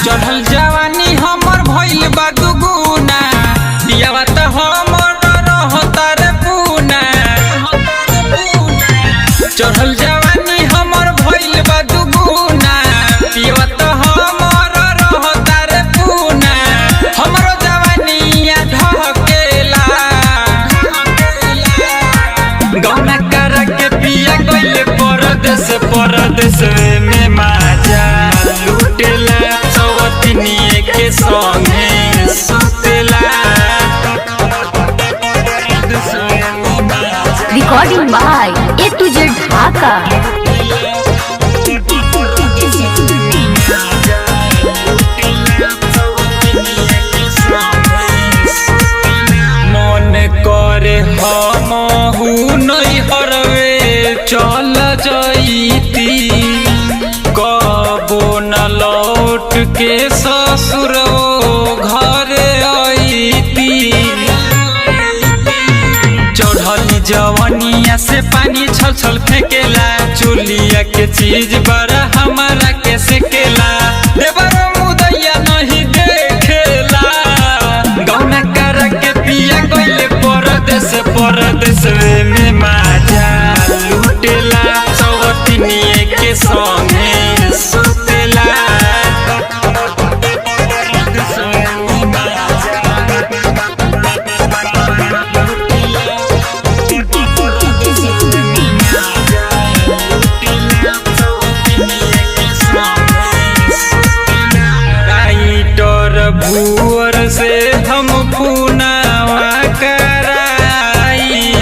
चढ़ल जवानी हमर भइल बा दुगुना, दियावा त हमर रहता रे पूना। चढ़ल जवानी हमर भइल बा दुगुना, दियावा त हमर रहता रे पूना। हमरो जवानिया ढकेला, गौना कर के पिया गइले परदेस, परदेस में माजा लुटेला। सवतिनिए के संगे सुतेला। Recording by A to Z Dhaka. मन करे हमहु नहीं हरवे चल जईती, कबो न लौट के ससुरो घरे आईती। चढ़ल जवनिया से पानी छल छल फेंकेला, चुलिया के चीज बड़ा हमारा के सेकेला। देवर मुदैया नहीं देखेला, गौना कर के पिया गइले परदेस, परदेस में माजा लुटेला। सवतिनिए के संगे सुतेला। भूअर से हम पुनावा कराई,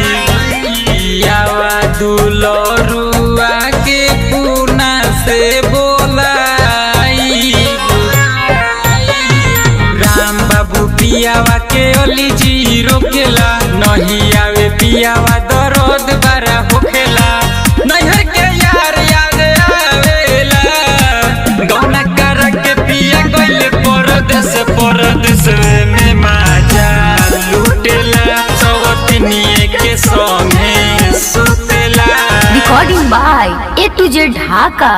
यावा दुलरुआ के पुना से बोलाई। राम बाबू पियावा के ओली जी रोकेला, नहीं आवे पियावा दर्द बड़ा होखेला। नैहर के यार याद आवेला, गौना कर के पिया गइले परदेस, परदेस में माजा लुटेला। सवतिनिए के संगे सुतेला। Recording by A to Z Dhaka.